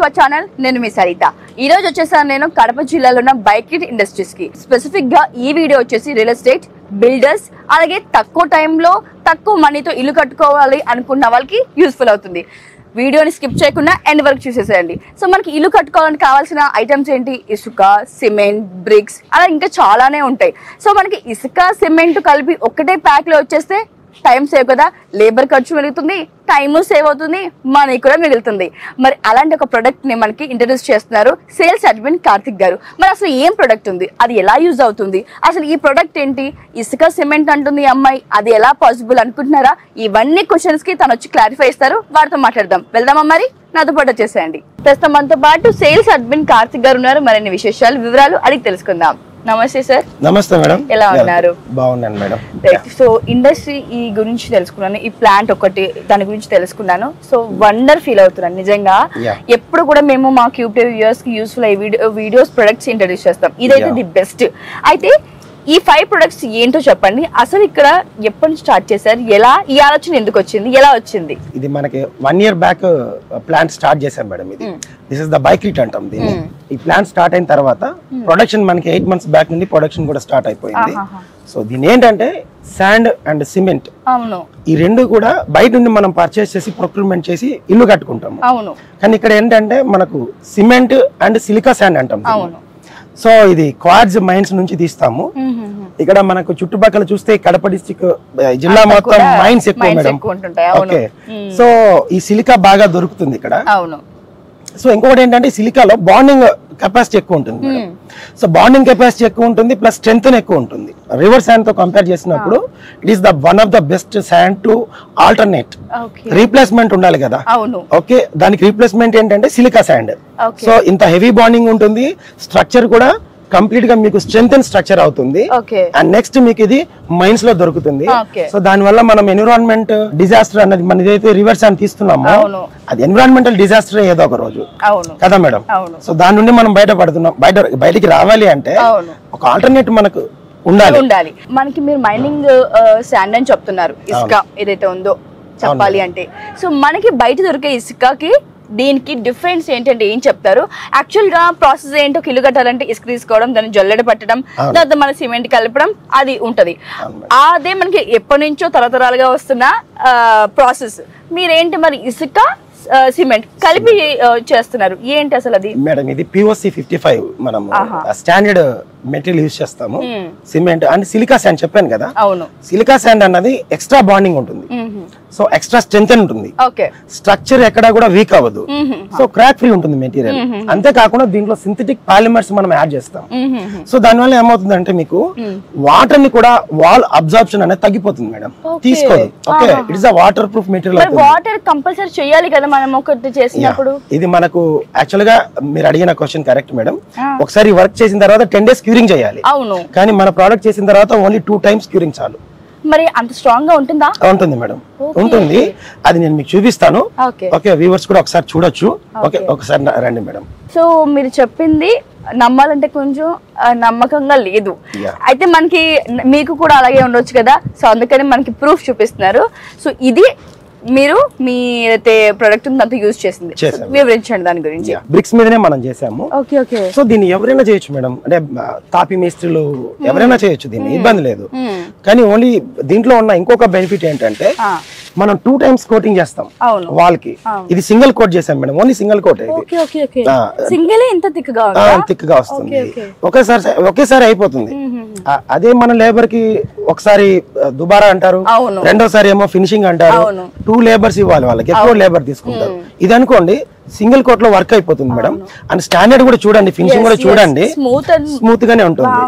To our channel. నేను మీ సరిత. ఈ రోజు వచ్చేసాను నేను కడప జిల్లాలో ఉన్న బైక్రిట్ ఇండస్ట్రీస్ కి. స్పెసిఫిక్ గా ఈ వీడియో వచ్చేసి రియల్ ఎస్టేట్ బిల్డర్స్, అలాగే తక్కువ టైంలో తక్కువ మనీతో ఇల్లు కట్టుకోవాలి అనుకున్న వాళ్ళకి యూస్ఫుల్ అవుతుంది. వీడియోని స్కిప్ చేయకుండా ఎండ్ వరకు చూసేసేయండి. సో మనకి ఇల్లు కట్టుకోవాలని కావాల్సిన ఐటమ్స్ ఏంటి? ఇసుక, సిమెంట్, బ్రిక్స్, అలా ఇంకా చాలానే ఉంటాయి. సో మనకి ఇసుక, సిమెంట్ కలిపి ఒక్కటే ప్యాక్ లో వచ్చేస్తే టైం సేవ్ కదా, లేబర్ ఖర్చు మిగులుతుంది, టైము సేవ్ అవుతుంది, మనీ కూడా మిగులుతుంది. మరి అలాంటి ఒక ప్రొడక్ట్ ని మనకి ఇంట్రడ్యూస్ చేస్తున్నారు సేల్స్ అడ్మిన్ కార్తిక్ గారు. మరి అసలు ఏం ప్రొడక్ట్ ఉంది, అది ఎలా యూజ్ అవుతుంది, అసలు ఈ ప్రొడక్ట్ ఏంటి, ఇసుక సిమెంట్ అంటుంది అమ్మాయి, అది ఎలా పాసిబుల్ అనుకుంటున్నారా? ఇవన్నీ క్వశ్చన్స్ కి తను వచ్చి క్లారిఫై ఇస్తారు. వారితో మాట్లాడదాం. వెళ్దామా? మరి నాతో పాటు వచ్చేసేయండి. ప్రస్తుతం మనతో పాటు సేల్స్ అడ్మిన్ కార్తిక్ గారు ఉన్నారు. మరిన్ని విశేషాలు, వివరాలు అడిగి తెలుసుకుందాం. నమస్తే సార్. నమస్తే మేడం. ఎలా ఉన్నారు? బాగున్నాను మేడం. సో ఇండస్ట్రీ ఈ గురించి తెలుసుకున్నాను, ఈ ప్లాంట్ ఒకటి దాని గురించి తెలుసుకున్నాను. సో వండర్ ఫీల్ అవుతున్నాను నిజంగా. ఎప్పుడు కూడా మేము మా క్యూబ్ టీవీ వ్యూయర్స్ కి యూస్ఫుల్ అయ్యే వీడియోస్ ప్రొడక్ట్స్ ఇంట్రడ్యూస్ చేస్తాం. ఇదైతే ది బెస్ట్. అయితే ఈ 5 ప్రొడక్ట్స్ ఏంటో చెప్పండి. అసలు ఇక్కడ ఎప్పటి నుంచి స్టార్ట్ చేశారు, ఎలా ఈ ఆలోచన ఎందుకు వచ్చింది, ఎలా వచ్చింది? ఇది మనకి 1 year బ్యాక్ ప్లాంట్ స్టార్ట్ చేసాం మేడం. ఇది దిస్ ఇస్ ద బైక్రిట్ అంటాం దీన్ని. ఈ ప్లాంట్ స్టార్ట్ అయిన తర్వాత ప్రొడక్షన్ మనకి 8 months బ్యాక్ నుండి ప్రొడక్షన్ కూడా స్టార్ట్ అయిపోయింది. సో దీని ఏంటంటే శాండ్ అండ్ సిమెంట్, ఈ రెండు కూడా బయట నుండి మనం పర్చేస్ చేసి ప్రొక్యూర్మెంట్ చేసి ఇల్లు కట్టుకుంటాము. కానీ ఇక్కడ ఏంటంటే మనకు సిమెంట్ అండ్ సిలికా శాండ్ అంటాం. సో ఇది క్వార్ట్జ్ మైన్స్ నుంచి తీస్తాము. ఇక్కడ మనకు చుట్టుపక్కల చూస్తే కడప డిస్ట్రిక్ట్ జిల్లా మొత్తం మైన్స్ ఎక్కువ మేడం. ఓకే, సో ఈ సిలికా బాగా దొరుకుతుంది ఇక్కడ. సో ఇంకొకటి ఏంటంటే సిలికాలో బాండింగ్ కెపాసిటీ ఎక్కువ ఉంటుంది. సో బాండింగ్ కెపాసిటీ ఎక్కువ ఉంటుంది, ప్లస్ స్ట్రెంత్ ఎక్కువ ఉంటుంది. రివర్ శాండ్ తో కంపేర్ చేసినప్పుడు it is the one of the best sand to alternate. Replacement ఉండాలి కదా. ఓకే, దానికి రీప్లేస్మెంట్ ఏంటంటే సిలికా శాండ్. సో ఇంత హెవీ బాండింగ్ ఉంటుంది, స్ట్రక్చర్ కూడా కంప్లీట్ గా మీకు స్ట్రెంత్ అండ్ స్ట్రక్చర్ అవుతుంది. అండ్ నెక్స్ట్ మీకు ఇది మైన్స్ లో దొరుకుతుంది. సో దాని వల్ల మనం ఎన్విరాన్మెంట్ డిజాస్టర్ అన్నది మన ఏదైతే రివర్ శాండ్ తీస్తున్నామో అది ఎన్విరాన్మెంటల్ డిజాస్టర్ ఏదో ఒక రోజు కదా మేడం. సో దాని నుండి మనం బయటపడుతున్నాం. బయటికి రావాలి అంటే ఒక ఆల్టర్నేట్ మనకు ఉండాలి. మనకి మీరు మైనింగ్ శాండ్ అని చెప్తున్నారు, ఇసుక ఏదైతే ఉందో చెప్పాలి అంటే. సో మనకి బయట దొరికే ఇసుకకి దీనికి డిఫరెన్స్ ఏంటంటే ఏం చెప్తారు? యాక్చువల్ గా ప్రాసెస్ ఏంటో, ఇల్లు కట్టాలంటే ఇసుక తీసుకోవడం, దాన్ని జల్లెడ పట్టడం, దాంతో మన సిమెంట్ కలపడం అది ఉంటది. అదే మనకి ఎప్పటి నుంచో తరతరాలుగా వస్తున్న ప్రాసెస్. మీరేంటి మరి ఇసుక సిమెంట్ కలిపి చేస్తున్నారు, ఏంటి అసలు అది? మేడం ఇది POC 55 మనం స్టాండర్డ్ మెటీరియల్ యూజ్ చేస్తాము. సిమెంట్ అండ్ సిలికా శాండ్ చెప్పాను కదా. సిలికా శాండ్ అన్నది ఎక్స్ట్రా బాండింగ్ ఉంటుంది, సో ఎక్స్ట్రా స్ట్రెంత్ ఉంటుంది, స్ట్రక్చర్ ఎక్కడా కూడా వీక్ అవ్వదు, సో క్రాక్ ఫ్రీ ఉంటుంది మెటీరియల్. అంతేకాకుండా దీంట్లో సింథటిక్ పాలిమర్స్ మనం యాడ్ చేస్తాం. సో దానివల్ల ఏమవుతుందంటే మీకు వాటర్ ని కూడా వాల్ అబ్జార్ప్షన్ అనేది తగ్గిపోతుంది మేడం, తీసుకోదు. Okay, it is a water proof material. Water compulsory చేయాలి కదా మనం ఒకటి చేసినప్పుడు. ఇది మనకు యాక్చువల్ గా మీరు అడిగిన క్వశ్చన్ కరెక్ట్ మేడం. ఒకసారి వర్క్ చేసిన తర్వాత 10 days క్యూరింగ్ చేయాలి. కానీ మన ప్రోడక్ట్ చేసిన తర్వాత ఓన్లీ 2 times క్యూరింగ్ చాలు. మరి అంత స్ట్రాంగ్ గా ఉంటుందా? ఉంటుంది మేడం, ఉంటుంది. అది నేను మీకు చూపిస్తాను. ఓకే, వ్యూవర్స్ కూడా ఒకసారి చూడొచ్చు. ఓకే, ఒకసారి రండి మేడం. సో మీరు చెప్పింది నమ్మాలంటే కొంచెం నమ్మకంగా లేదు. అయితే మనకి మీకు కూడా అలాగే ఉండొచ్చు కదా. సో అందుకని మనకి ప్రూఫ్ చూపిస్తున్నారు. సో ఇది మీరు మీ అయితే ప్రొడక్ట్ అంతా యూజ్ చేసింది, వివరించండి దాని గురించి. బ్రిక్స్ మీదనే మనం చేసాము. సో దీన్ని ఎవరైనా చేయొచ్చు మేడం, అంటే తాపి మేస్త్రీలు ఎవరైనా చేయొచ్చు, దీన్ని ఇబ్బంది లేదు. కానీ ఓన్లీ దీంట్లో ఉన్న ఇంకొక బెనిఫిట్ ఏంటంటే మనం 2 times కోటింగ్ చేస్తాం వాల్ కి. ఇది సింగిల్ కోట్ చేసాం madam, only single coat. Thick గా వస్తుంది, ఒకేసారి అయిపోతుంది. అదే మన లేబర్ కి ఒకసారి దుబారా అంటారు, రెండోసారి ఏమో ఫినిషింగ్ అంటారు, 2 లేబర్స్ ఇవ్వాలి, వాళ్ళకి ఎక్కువ లేబర్ తీసుకుంటారు. ఇది అనుకోండి సింగిల్ కోట్ లో వర్క్ అయిపోతుంది మేడం. అండ్ స్టాండర్డ్ కూడా చూడండి, ఫినిషింగ్ కూడా చూడండి, స్మూత్ గానే ఉంటుంది.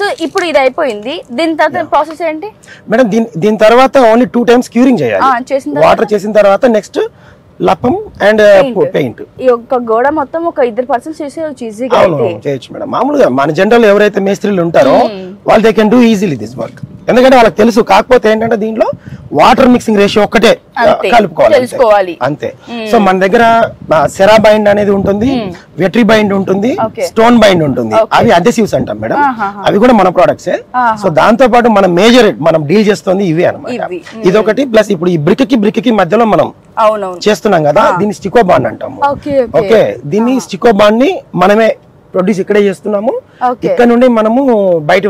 సో ఇప్పుడు ఇది అయిపోయింది, దీని తర్వాత ప్రాసెస్ ఏంటి మేడం? దీని తర్వాత ఓన్లీ 2 times క్యూరింగ్ చేయాలి. వాటర్ చేసిన తర్వాత నెక్స్ట్ లపం అండ్ పెయింట్. ఈ ఒక్క గోడ మొత్తం ఒక 2 persons చేసేయచ్చు ఈజీగా. చేయొచ్చు మేడం. మామూలుగా మన జనరల్ ఎవరైతే మేస్త్రీలు ఉంటారో వాళ్ళు they can do easily this work. ఎందుకంటే వాళ్ళకి తెలుసు. కాకపోతే ఏంటంటే దీంట్లో వాటర్ మిక్సింగ్ రేషియో ఒక్కటే కలుపుకోవాలి అంతే. సో మన దగ్గర సెరా బైండ్ అనేది ఉంటుంది, వెట్రీ బైండ్ ఉంటుంది, స్టోన్ బైండ్ ఉంటుంది. అవి అడ్హెసివ్స్ అంటాం మేడం, అవి కూడా మన ప్రొడక్ట్సే. సో దాంతో పాటు మనం మేజర్ మనం డీల్ చేస్తుంది ఇవే అన్నమాట. ఇదొకటి ప్లస్ ఇప్పుడు ఈ బ్రిక్ కి మధ్యలో మనం అవునవును చేస్తున్నాం కదా, దీన్ని స్టికో బాండ్ అంటాము. ఓకే ఓకే, దీన్ని స్టికో బాండ్ ని మనమే ప్రొడ్యూస్ ఇక్కడే చేస్తున్నాము. ఇక్కడ నుండి మనము బయట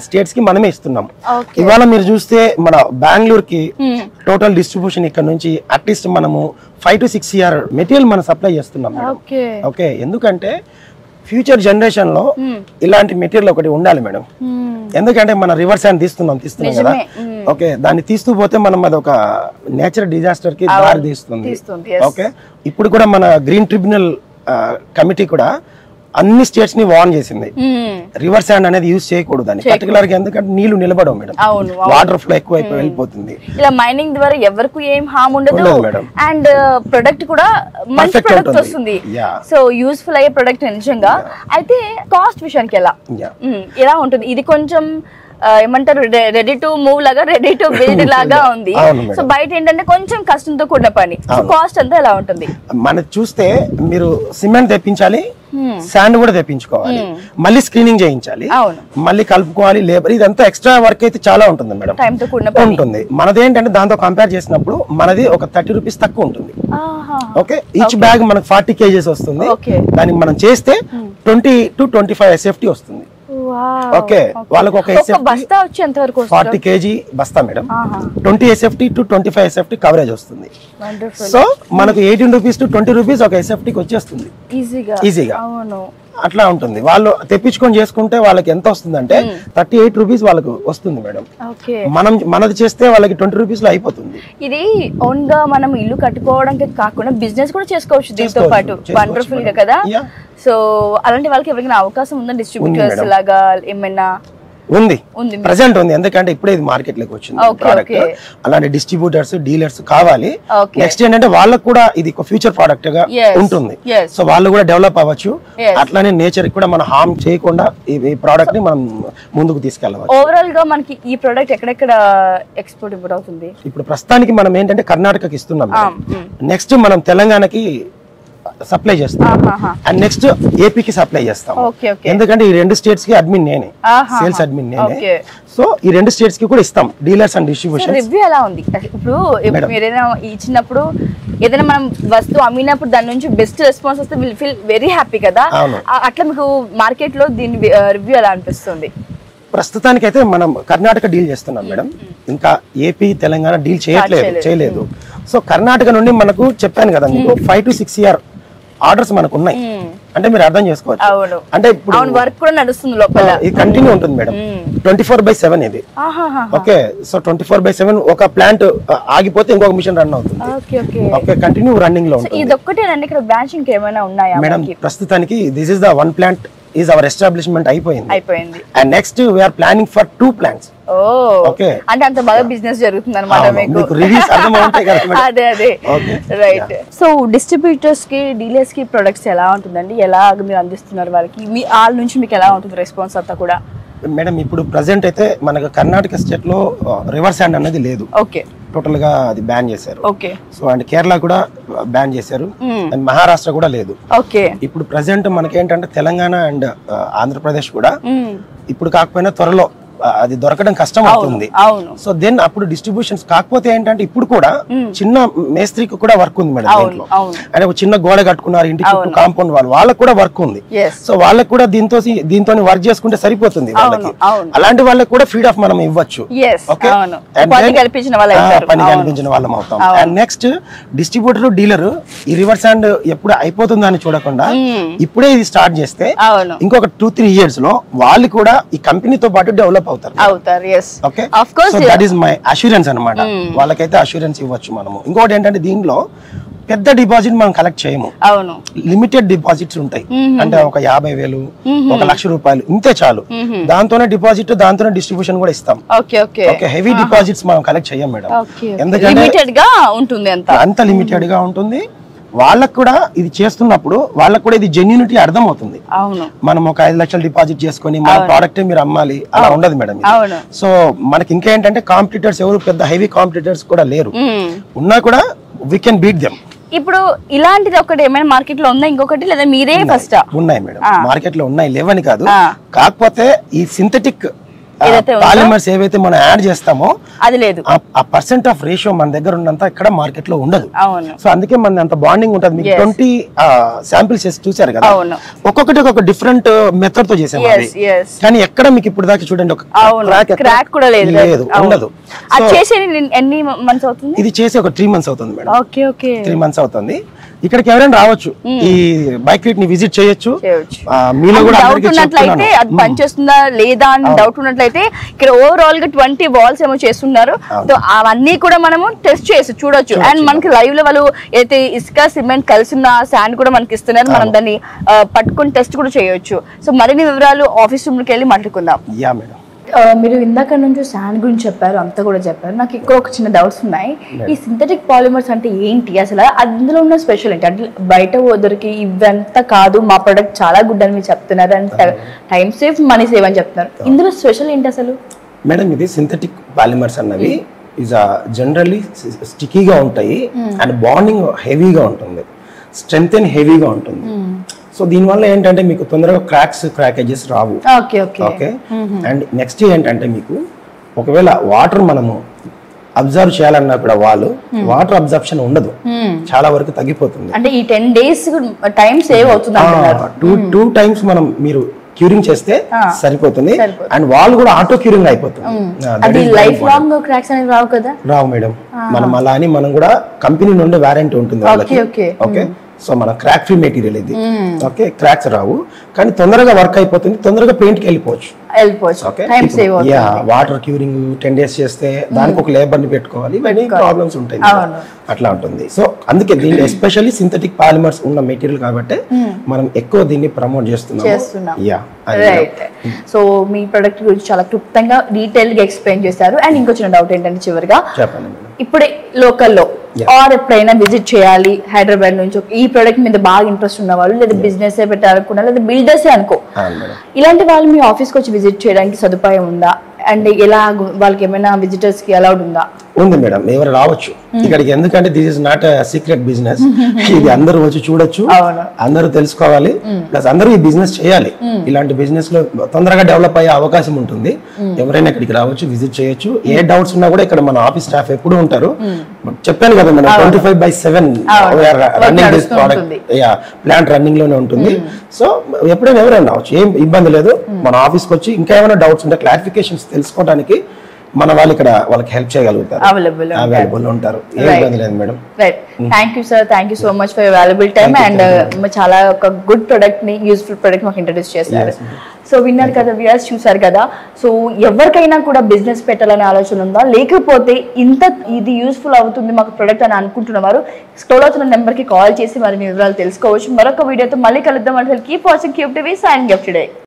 స్టేట్స్ కి మనమే ఇస్తున్నాము. ఇవాళ మీరు చూస్తే మన బెంగళూరుకి టోటల్ డిస్ట్రిబ్యూషన్ ఇక్కడ నుంచి అట్లీస్ట్ మనము 5 to 6 year మెటీరియల్ మనం సప్లై చేస్తున్నాం. ఓకే, ఎందుకంటే ఫ్యూచర్ జనరేషన్ లో ఇలాంటి మెటీరియల్ ఒకటి ఉండాలి మేడం. ఎందుకంటే మన రివర్స్ హ్యాండ్ తీస్తున్నాం కదా. ఓకే, దాన్ని తీస్తూ పోతే మనం అది ఒక నేచర్ డిజాస్టర్ కి దారి తీస్తుంది. ఓకే, ఇప్పుడు కూడా మన గ్రీన్ ట్రిబ్యునల్ కమిటీ కూడా అన్ని స్టేట్స్ ని వార్న్ చేసింది, రివర్స్ హ్యాండ్ అనేది యూజ్ చేయకూడదు అని. పర్టికులర్ గా ఎందుకంటే నీళ్లు నిలబడవు మేడం, వాటర్ ఫ్లో ఎక్కువ అయిపోయి వెళ్ళిపోతుంది. ఇలా మైనింగ్ ద్వారా ఎవరికి ఏం హామ్ ఉండదు అండ్ ప్రొడక్ట్ కూడా మంచి ప్రొడక్ట్ వస్తుంది. సో యూస్ఫుల్ అయ్యే ప్రొడక్ట్ నిజంగా. అయితే కాస్ట్ విషయానికి ఎలా ఉంటుంది? ఇది కొంచెం ఏమంటారు, రెడీ టు మూవ్ లాగా, రెడీ టు బిల్డ్ లాగా ఉంది. సో బయట ఏంటంటే కొంచెం కష్టంతో కూడిన పని. కాస్ట్ అంతా ఎలా ఉంటుంది? మనకి చూస్తే మీరు సిమెంట్ తెప్పించాలి, శాండ్ కూడా తెప్పించుకోవాలి, మళ్ళీ స్క్రీనింగ్ చేయించాలి, మళ్ళీ కలుపుకోవాలి, లేబర్, ఇదంతా ఎక్స్ట్రా వర్క్ అయితే చాలా ఉంటుంది మేడం, ఉంటుంది. మనది ఏంటంటే దాంతో కంపేర్ చేసినప్పుడు మనది ఒక 30 రూపీస్ తక్కువ ఉంటుంది. ఓకే, ఈచ్ బ్యాగ్ మనకు 40 kgs వస్తుంది. దానికి మనం చేస్తే 20 to 25 SFT వస్తుంది. ఓకే, వాళ్ళకి ఒక బస్తా వచ్చి ఎంత వరకు 40 kg బస్తా madam, 20 SFT to 25 SFT coverage వస్తుంది. సో మనకు 18 రూపీస్ to 20 రూపీస్ ఒక SFT కి వచ్చేస్తుంది ఈజీగా. అట్లా ఉంటుంది. వాళ్ళు తెప్పించుకొని చేసుకుంటే వాళ్ళకి ఎంత వస్తుంది అంటే 38 రూపీస్ వాళ్ళకు వస్తుంది మేడం. మనం మనది చేస్తే వాళ్ళకి 20 రూపీస్ లో అయిపోతుంది. ఇది ఓన్ గా మనం ఇల్లు కట్టుకోవడానికి కాకుండా బిజినెస్ కూడా చేసుకోవచ్చు దీంతో పాటు. వండర్ఫుల్ గా కదా. సో అలాంటి వాళ్ళకి ఎవరికైనా అవకాశం ఉందా? డిస్ట్రిబ్యూటర్స్ లాగా ఏమైనా ఉంది, ప్రెసెంట్ ఉంది. ఎందుకంటే ఇప్పుడే ఇది మార్కెట్ లోకి వచ్చింది ప్రోడక్ట్. అలాంటి డిస్ట్రిబ్యూటర్స్, డీలర్స్ కావాలి. నెక్స్ట్ ఏంటంటే వాళ్ళకు కూడా ఇది ఒక ఫ్యూచర్ ప్రోడక్ట్ గా ఉంటుంది. సో వాళ్ళు కూడా డెవలప్ అవ్వచ్చు. అట్లానే నేచర్ కూడా మనం హార్మ్ చేయకుండా ఈ ప్రోడక్ట్ ని మనం ముందుకు తీసుకెళ్ళవచ్చు. ఓవరాల్ గా మనకి ఈ ప్రోడక్ట్ ఎక్కడెక్కడ ఎక్స్పోర్ట్ ఇంపోర్ట్ అవుతుంది? ఇప్పుడు ప్రస్తుతానికి మనం ఏంటంటే కర్ణాటకకి ఇస్తున్నాం. నెక్స్ట్ మనం తెలంగాణకి సప్లై చేస్తాం అండ్ నెక్స్ట్ ఏపీకి సప్లై చేస్తాం. ఎందుకంటే ఈ 2 స్టేట్స్ కి అడ్మిన్ నేనే, సేల్స్ అడ్మిన్ నేనే. సో ఈ 2 స్టేట్స్ కి కూడా ఇస్తాం డీలర్స్ అండ్ డిస్ట్రిబ్యూషన్. రివ్యూ ఎలా ఉంది ఇప్పుడు? ఏదైనా ఇచ్చినప్పుడు, ఏదైనా మనం వస్తువు అమ్మినప్పుడు దాని నుంచి బెస్ట్ రెస్పాన్స్ వస్తే విల్ ఫీల్ వెరీ హ్యాపీ కదా. అట్లా మీకు మార్కెట్ లో దీని రివ్యూ ఎలా అనిపిస్తుంది? ప్రస్తుతానికి అయితే మనం కర్ణాటక డీల్ చేస్తున్నాం మేడం, ఇంకా ఏపీ తెలంగాణ డీల్ చేయలేదు. సో కర్ణాటక నుండి మనకు చెప్పాను కదా మీకు 5 to 6 year ఆర్డర్స్ మనకు ఉన్నాయి. అంటే మీరు అర్థం చేసుకోవచ్చు. అంటే ఇప్పుడు వర్క్ కూడా నడుస్తుంది లోపల, ఇది కంటిన్యూ ఉంటుంది మేడం, 24/7 ఇది. ఓకే, సో 24/7 ఒక ప్లాంట్ ఆగిపోతే ఇంకొక మిషన్ రన్ అవుతుంది. ఓకే, కంటిన్యూ రన్నింగ్ లో ఉంటుంది. ఇది ఒక్కటేనండి, ఇక్కడ బ్రాంచింగ్ ఏమైనా ఉన్నాయా మేడం? ప్రస్తుతానికి this is the 1 plant is our establishment అయిపోయింది. And next we are planning for 2 plants. Okay, అంటే అంత బాగా బిజినెస్ జరుగుతుంది అన్నమాట మీకు. అదే రైట్. సో డిస్ట్రిబ్యూటర్స్ కి, డీలర్స్ కి ప్రొడక్ట్స్ ఎలా ఉంటుందండి? ఎలా మీరు అందిస్తున్నారు వాళ్ళకి? మీ వాళ్ళ నుంచి మీకు ఎలా ఉంటుంది రెస్పాన్స్ అంతా కూడా? మేడం ఇప్పుడు ప్రెసెంట్ అయితే మనకు కర్ణాటక స్టేట్ లో రివర్స్ హ్యాండ్ అనేది లేదు. ఓకే, టోటల్ గా అది బ్యాన్ చేశారు. ఓకే, సో అండ్ కేరళ కూడా బ్యాన్ చేశారు అండ్ మహారాష్ట్ర కూడా లేదు. ఓకే, ఇప్పుడు ప్రెసెంట్ మనకి ఏంటంటే తెలంగాణ అండ్ ఆంధ్రప్రదేశ్ కూడా ఇప్పుడు కాకపోయినా త్వరలో అది దొరకడం కష్టం అవుతుంది. సో దెన్ అప్పుడు డిస్ట్రిబ్యూషన్స్ కాకపోతే ఏంటంటే ఇప్పుడు కూడా చిన్న మేస్త్రికి కూడా వర్క్ ఉంది మేడం దీంట్లో. అంటే ఒక చిన్న గోడ కట్టుకున్నారు ఇంటి చుట్టూ కాంపౌండ్ వాళ్ళకి కూడా వర్క్ ఉంది. సో వాళ్ళకి కూడా దీంతో వర్క్ చేసుకుంటే సరిపోతుంది వాళ్ళకి. అలాంటి వాళ్ళకి కూడా ఫీడ్ ఆఫ్ మనం ఇవ్వచ్చు. పని కల్పించిన వాళ్ళం అవుతాం. అండ్ నెక్స్ట్ డిస్ట్రిబ్యూటర్, డీలర్ ఈ రివర్స్ హ్యాండ్ ఎప్పుడు అయిపోతుందా అని చూడకుండా ఇప్పుడే ఇది స్టార్ట్ చేస్తే ఇంకొక 2-3 years లో వాళ్ళు కూడా ఈ కంపెనీతో పాటు డెవలప్ అవుతారు. Okay, so that is my assurance అన్నమాట. వాళ్ళకైతే అష్యూరెన్స్ ఇవ్వచ్చు మనము. ఇంకోటి ఏంటంటే దీనిలో పెద్ద డిపాజిట్ మనం కలెక్ట్ చేయము, లిమిటెడ్ డిపాజిట్స్ ఉంటాయి. అంటే ఒక 50,000, 1,00,000 రూపాయలు ఇంతే చాలు. దాంతోనే డిపాజిట్, దాంతోనే డిస్ట్రిబ్యూషన్ కూడా ఇస్తాం. ఓకే, హెవీ డిపాజిట్స్ మనం కలెక్ట్ చేయం మేడం, ఎందుకంటే అంత లిమిటెడ్ గా ఉంటుంది. వాళ్ళకు కూడా ఇది చేస్తున్నప్పుడు వాళ్ళకు కూడా ఇది జెన్యూనిటీ అర్థం అవుతుంది. మనం ఒక 5 లక్షలు డిపాజిట్ చేసుకుని మన ప్రోడక్ట్ మీరు అమ్మాలి అలా ఉండదు మేడం. సో మనకి ఇంకా ఏంటంటే కాంపిటీటర్స్ ఎవరు పెద్ద హెవీ కాంపిటీటర్స్ కూడా లేరు. ఉన్నా కూడా వీ కెన్ బీట్ దెమ్. ఇప్పుడు ఇలాంటిది ఒకటి ఏమైనా మార్కెట్ లో ఉందా ఇంకొకటి, లేదా మీరే ఫస్ట్? ఉన్నాయి మేడం, మార్కెట్ లో ఉన్నాయి, లేవని కాదు. కాకపోతే ఈ సింథటిక్ పాలిమర్స్ ఏవైతే మనం యాడ్ చేస్తామో అది లేదు, ఆ పర్సెంట్ ఆఫ్ రేషియో మన దగ్గర ఉన్నంత ఇక్కడ మార్కెట్ లో ఉండదు. అవును. సో అందుకే మన అంత బాండింగ్ ఉంటుంది. మీకు 20 శాంపిల్స్ చూసారు కదా, ఒక్కొక్కటి ఒక్కొక్క డిఫరెంట్ మెథడ్ తో చేసాము అవి. కానీ ఎక్కడ మీకు ఇప్పుడు దాకా చూడండి ఒక క్రాక్ కూడా లేదు, ఉండదు. ఎన్ని మంత్స్ అవుతుంది? ఇది చేసి ఒక 3 months అవుతుంది మేడం. ఓకే ఓకే, 3 months అవుతుంది. ఇక్కడికి ఎవరైనా రావచ్చు, ఈ బైక్ ని విజిట్ చేయొచ్చు. మీలో కూడా డౌట్ ఉన్నట్లయితే అది పనిచేస్తుందా లేదా అని డౌట్ ఉన్నట్లయితే ఇక్కడ ఓవరాల్ గా 20 వాల్స్ ఏమో చేస్తున్నారు. సో అవన్నీ కూడా మనము టెస్ట్ చేసి చూడొచ్చు. అండ్ మనకి లైవ్ లో వాళ్ళు అయితే ఇసుక సిమెంట్ కలిసిన శాండ్ కూడా మనకి ఇస్తున్నారు, మనం దాన్ని పట్టుకుని టెస్ట్ కూడా చేయొచ్చు. సో మరిన్ని వివరాలు ఆఫీస్ రూమ్ కి వెళ్ళి మాట్లాడుకుందాం. Yeah madam. మీరు ఇందాక నుంచి శాండ్ గురించి చెప్పారు, అంతా కూడా చెప్పారు. నాకు ఇక్కడ ఒక చిన్న డౌట్స్ ఉన్నాయి. ఈ సింథటిక్ పాలిమర్స్ అంటే ఏంటి అసలు, అందులో ఉన్న స్పెషల్ ఏంటి? అంటే బయట దొరికి ఇవంతా కాదు, మా ప్రొడక్ట్ చాలా గుడ్ అని మీరు చెప్తున్నారు, and time save money save అని చెప్తున్నారు. ఇందులో స్పెషల్ ఏంటి అసలు? మేడం ఇది సింథటిక్ పాలిమర్స్ అన్నవి ఇస్ జనరల్లీ స్టికీగా ఉంటాయి అండ్ బాండింగ్ హెవీగా ఉంటుంది, స్ట్రెంగ్త్ అండ్ హెవీగా ఉంటుంది. సో దీనివల్ల ఏంటంటే మీకు తొందరగా క్రాకేజెస్ రావు. ఓకే. అండ్ నెక్స్ట్ ఏంటంటే మీకు ఒకవేళ వాటర్ మనము అబ్జర్వ్ చేయాలన్నా కూడా వాటర్ అబ్జర్ప్షన్ ఉండదు, చాలా వరకు తగ్గిపోతుంది. అంటే ఈ 10 days టైం సేవ్ అవుతుంది. 2 times మనం మీరు క్యూరింగ్ చేస్తే సరిపోతుంది. అండ్ వాళ్ళు కూడా ఆటో క్యూరింగ్ అయిపోతుంది. లైఫ్ లాంగ్ క్రాక్స్ అనేవి రావు కదా? రావు మేడం. మనం అలా అని మనం కూడా కంపెనీ నుండి వారంటీ ఉంటుంది వాళ్ళకి. ఓకే. సో మన క్రాక్ ఫ్రీ మెటీరియల్ ఇది. ఓకే, క్రాక్స్ రావు, కానీ తొందరగా వర్క్ అయిపోతుంది, తొందరగా పెయింట్ కి వెళ్ళిపోవచ్చు. వాటర్ క్యూరింగ్ 10 days చేస్తే దానికి ఒక లేబర్ ని పెట్టుకోవాలి, ఇవన్నీ ప్రాబ్లమ్స్ ఉంటాయి, అట్లా ఉంటుంది. సో అందుకే దీన్ని ఎస్పెషల్లీ సింథటిక్ పాలిమర్స్ ఉన్న మెటీరియల్ కాబట్టి మనం ఎక్కువ దీన్ని ప్రమోట్ చేస్తున్నాం. సో మీ ప్రొడక్ట్ గురించి చాలా క్లుప్తంగా డీటెయిల్ గా ఎక్స్ప్లెయిన్ చేశారు. అండ్ ఇంకో చిన్న డౌట్ ఏంటంటే చివరిగా చెప్పండి, ఇప్పుడే లోకల్లో ఆర్ ఎప్పుడైనా విజిట్ చేయాలి హైదరాబాద్ నుంచి, ఈ ప్రొడక్ట్ మీద బాగా ఇంట్రెస్ట్ ఉన్న వాళ్ళు, లేదా బిజినెస్ పెట్టాలనుకున్నా, లేదా బిల్డర్స్ అనుకో, ఇలాంటి వాళ్ళు మీ ఆఫీస్కి వచ్చి విజిట్ చేయడానికి సదుపాయం ఉందా? అండ్ ఎలా వాళ్ళకి ఏమైనా విజిటర్స్ కి అలౌడ్ ఉందా? ఉంది మేడం, ఎవరు రావచ్చు ఇక్కడికి. ఎందుకంటే this is not secret business, ఇది అందరూ వచ్చి చూడొచ్చు, అందరూ తెలుసుకోవాలి, ప్లస్ అందరూ ఈ బిజినెస్ చేయాలి. ఇలాంటి బిజినెస్ లో తొందరగా డెవలప్ అయ్యే అవకాశం ఉంటుంది. ఎవరైనా ఇక్కడికి రావచ్చు, విజిట్ చేయొచ్చు. ఏ డౌట్స్ ఉన్నా కూడా ఇక్కడ మన ఆఫీస్ స్టాఫ్ ఎప్పుడు ఉంటారు. చెప్పాను కదా మనం 24/7 running this product, plant running లోనే ఉంటుంది. సో ఎప్పుడైనా ఎవరైనా రావచ్చు, ఏం ఇబ్బంది లేదు. మన ఆఫీస్కి వచ్చి ఇంకా ఏమైనా డౌట్స్ ఉంటే క్లారిఫికేషన్స్ తెలుసుకోవడానికి మన వాళ్ళు ఇక్కడ వాళ్ళకి హెల్ప్ చేయగలుగుతారు, అవైలబుల్ ఉంటారు. ఏం ఇబ్బంది లేదు madam. Thank you sir, thank you so much for your valuable time. And చాలా ఒక గుడ్ ప్రొడక్ట్ ని, యూస్ఫుల్ ప్రొడక్ట్ మాకు ఇంట్రడ్యూస్ చేశారు. సో విన్నారు కదా వ్యూయర్స్, చూసారు కదా. సో ఎవరికైనా కూడా బిజినెస్ పెట్టాలనే ఆలోచన ఉందా, లేకపోతే ఇది యూస్ఫుల్ అవుతుంది మాకు ప్రొడక్ట్ అని అనుకుంటున్నవారు స్క్రోల్ అవుతున్న నెంబర్ కి కాల్ చేసి మరిన్ని వివరాలు తెలుసుకోవచ్చు. మరొక వీడియోతో మళ్ళీ కలుద్దాం. అంటే keep watching cube TV. Signing off today.